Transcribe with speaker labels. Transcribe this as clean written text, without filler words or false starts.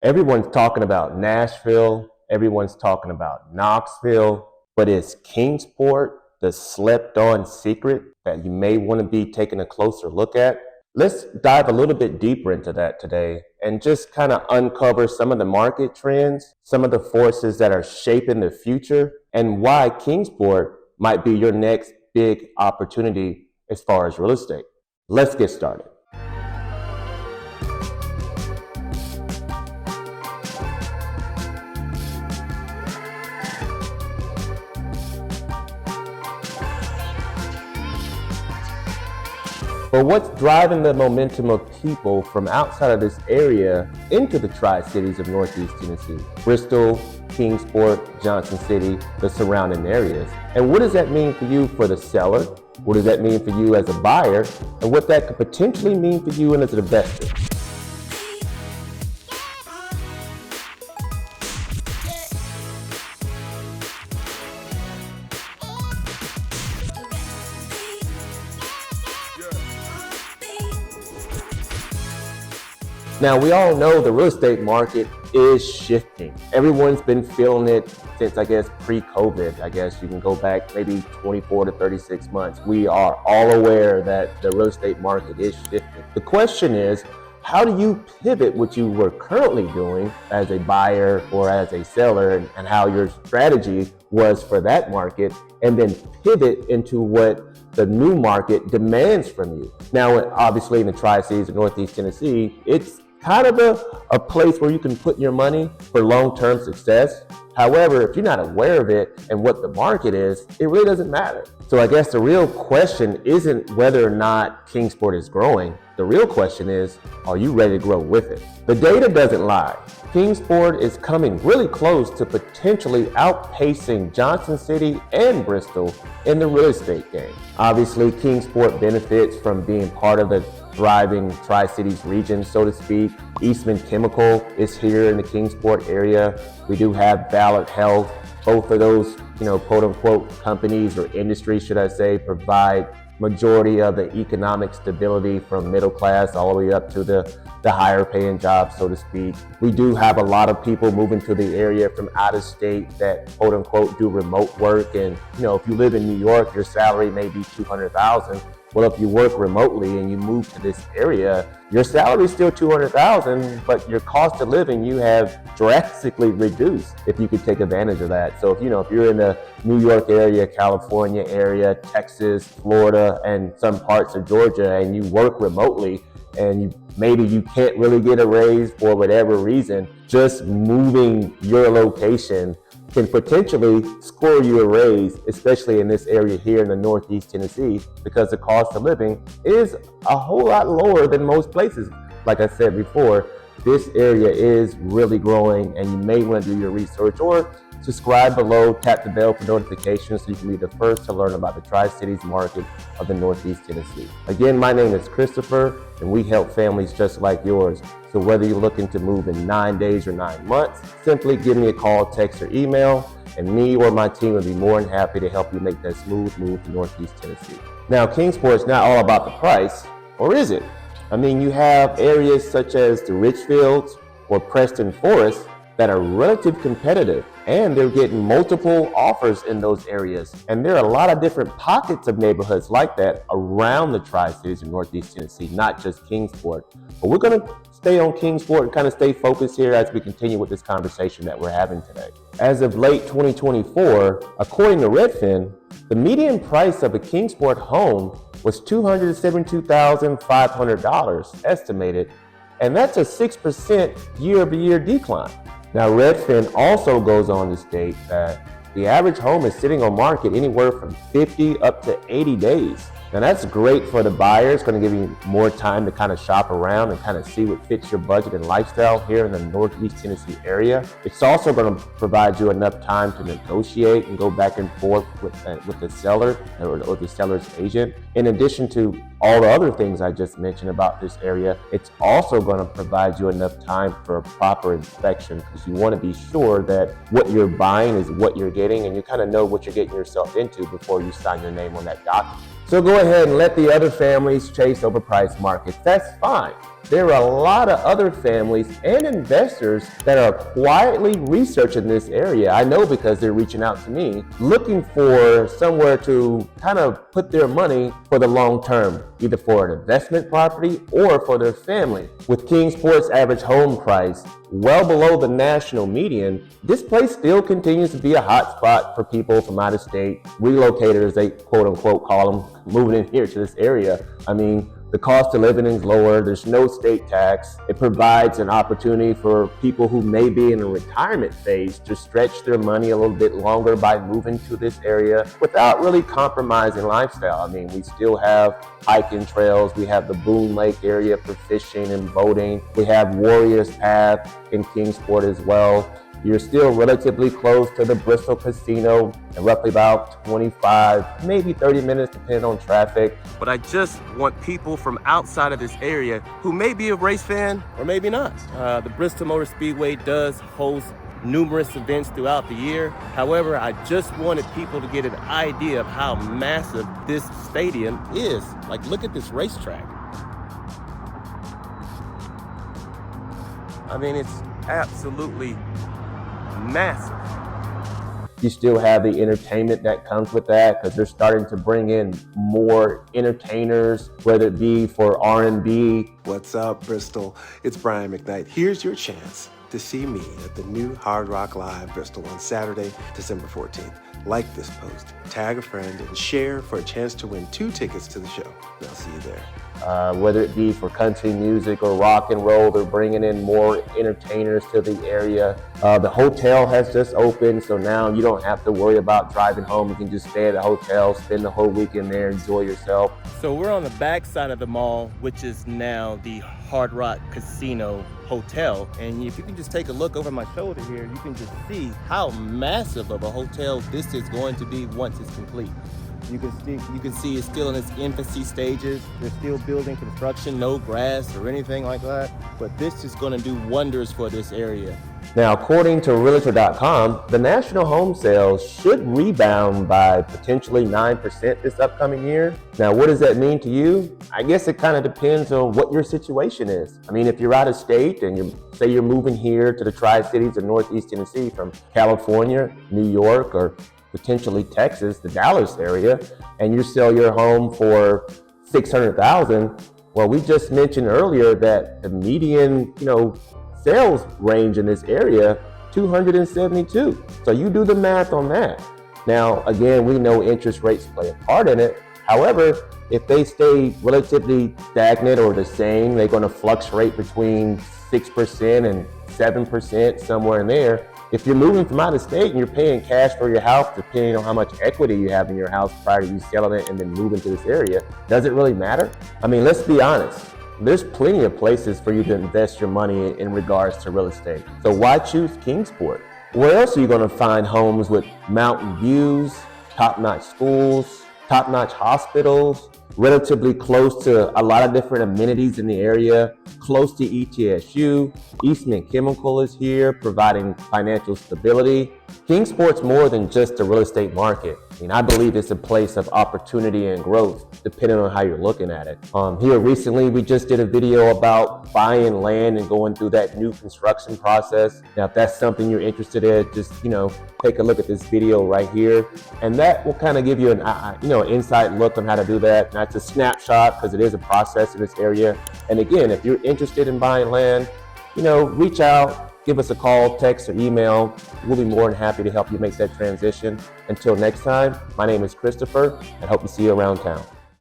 Speaker 1: Everyone's talking about Nashville, everyone's talking about Knoxville, but is Kingsport the slept on secret that you may want to be taking a closer look at? Let's dive a little bit deeper into that today and just kind of uncover some of the market trends, some of the forces that are shaping the future, and why Kingsport might be your next big opportunity as far as real estate. Let's get started. But what's driving the momentum of people from outside of this area into the Tri-Cities of Northeast Tennessee? Bristol, Kingsport, Johnson City, the surrounding areas. And what does that mean for you for the seller? What does that mean for you as a buyer? And what that could potentially mean for you as an investor? Now, we all know the real estate market is shifting. Everyone's been feeling it since, I guess, pre-COVID. I guess you can go back maybe 24 to 36 months. We are all aware that the real estate market is shifting. The question is, how do you pivot what you were currently doing as a buyer or as a seller, and how your strategy was for that market, and then pivot into what the new market demands from you? Now, obviously in the Tri-Cities of Northeast Tennessee, it's kind of a place where you can put your money for long-term success. However, if you're not aware of it and what the market is, it really doesn't matter. So I guess the real question isn't whether or not Kingsport is growing. The real question is, are you ready to grow with it? The data doesn't lie. Kingsport is coming really close to potentially outpacing Johnson City and Bristol in the real estate game. Obviously, Kingsport benefits from being part of the thriving Tri-Cities region, so to speak. Eastman Chemical is here in the Kingsport area. We do have Ballard Health. Both of those, quote unquote companies or industries, should I say, provide majority of the economic stability from middle class all the way up to the higher paying jobs, so to speak. We do have a lot of people moving to the area from out of state that quote unquote do remote work. And if you live in New York, your salary may be $200,000. Well, if you work remotely and you move to this area, your salary is still $200,000, but your cost of living you have drastically reduced if you could take advantage of that. So if you're in the New York area, California area, Texas, Florida, and some parts of Georgia, and you work remotely, and maybe you can't really get a raise for whatever reason, just moving your location can potentially score you a raise, especially in this area here in the Northeast Tennessee, because the cost of living is a whole lot lower than most places. Like I said before, this area is really growing, and you may want to do your research or subscribe below, tap the bell for notifications so you can be the first to learn about the Tri-Cities market of the Northeast Tennessee. Again, my name is Christopher, and we help families just like yours. So whether you're looking to move in 9 days or 9 months, simply give me a call, text, or email, and me or my team will be more than happy to help you make that smooth move to Northeast Tennessee. Now, Kingsport is not all about the price, or is it? You have areas such as the Richfields or Preston Forest that are relatively competitive, and they're getting multiple offers in those areas. And there are a lot of different pockets of neighborhoods like that around the Tri-Cities of Northeast Tennessee, not just Kingsport. But we're gonna stay on Kingsport and kind of stay focused here as we continue with this conversation that we're having today. As of late 2024, according to Redfin, the median price of a Kingsport home was $272,500 estimated, and that's a 6% year-over-year decline. Now, Redfin also goes on to state that the average home is sitting on market anywhere from 50 up to 80 days. Now, that's great for the buyer. It's going to give you more time to kind of shop around and kind of see what fits your budget and lifestyle here in the Northeast Tennessee area. It's also going to provide you enough time to negotiate and go back and forth with the seller or the seller's agent. In addition to all the other things I just mentioned about this area, it's also going to provide you enough time for a proper inspection, because you want to be sure that what you're buying is what you're getting, and you kind of know what you're getting yourself into before you sign your name on that document. So go ahead and let the other families chase overpriced markets. That's fine. there are a lot of other families and investors that are quietly researching this area. I know because they're reaching out to me, looking for somewhere to kind of put their money for the long term, either for an investment property or for their family. With Kingsport's average home price well below the national median, this place still continues to be a hot spot for people from out of state, relocators, they quote unquote call them, moving in here to this area. I mean, the cost of living is lower, there's no state tax. It provides an opportunity for people who may be in a retirement phase to stretch their money a little bit longer by moving to this area without really compromising lifestyle. I mean, we still have hiking trails, we have the Boone Lake area for fishing and boating, we have Warriors Path in Kingsport as well. You're still relatively close to the Bristol casino, and roughly about 25, maybe 30 minutes depending on traffic. But I just want people from outside of this area who may be a race fan or maybe not. The Bristol Motor Speedway does host numerous events throughout the year. However, I just wanted people to get an idea of how massive this stadium is. Like, look at this racetrack. I mean, it's absolutely massive. You still have the entertainment that comes with that because they're starting to bring in more entertainers, whether it be for R&B.
Speaker 2: What's up, Bristol? It's Brian McKnight. Here's your chance to see me at the new Hard Rock Live Bristol on Saturday, December 14th. Like this post, tag a friend, and share for a chance to win 2 tickets to the show. And I'll see you there.
Speaker 1: Whether it be for country music or rock and roll, they're bringing in more entertainers to the area. The hotel has just opened, so now you don't have to worry about driving home. You can just stay at the hotel, spend the whole weekend there, enjoy yourself. So we're on the back side of the mall, which is now the Hard Rock Casino Hotel. And if you can just take a look over my shoulder here, you can just see how massive of a hotel this is going to be once it's complete. You can see it's still in its infancy stages. They're still building construction, no grass or anything like that. But this is going to do wonders for this area. Now, according to Realtor.com, the national home sales should rebound by potentially 9% this upcoming year. Now, what does that mean to you? I guess it kind of depends on what your situation is. I mean, if you're out of state and say you're moving here to the Tri-Cities of Northeast Tennessee from California, New York, or potentially Texas, the Dallas area, and you sell your home for $600,000. Well, we just mentioned earlier that the median, sales range in this area, 272. So you do the math on that. Now, again, we know interest rates play a part in it. However, if they stay relatively stagnant or the same, they're going to fluctuate between 6% and 7%, somewhere in there. If you're moving from out of state and you're paying cash for your house, depending on how much equity you have in your house prior to you selling it and then moving to this area, does it really matter? I mean, let's be honest. There's plenty of places for you to invest your money in regards to real estate. So why choose Kingsport? Where else are you going to find homes with mountain views, top-notch schools, top-notch hospitals, relatively close to a lot of different amenities in the area, close to ETSU. Eastman Chemical is here, providing financial stability. Kingsport's more than just a real estate market. I mean, I believe it's a place of opportunity and growth, depending on how you're looking at it. Here recently, we just did a video about buying land and going through that new construction process. Now, if that's something you're interested in, just, take a look at this video right here. And that will kind of give you an inside look on how to do that. Now, it's a snapshot because it is a process in this area. And again, if you're interested in buying land, reach out. Give us a call, text, or email. We'll be more than happy to help you make that transition. Until next time, my name is Christopher, and hope to see you around town.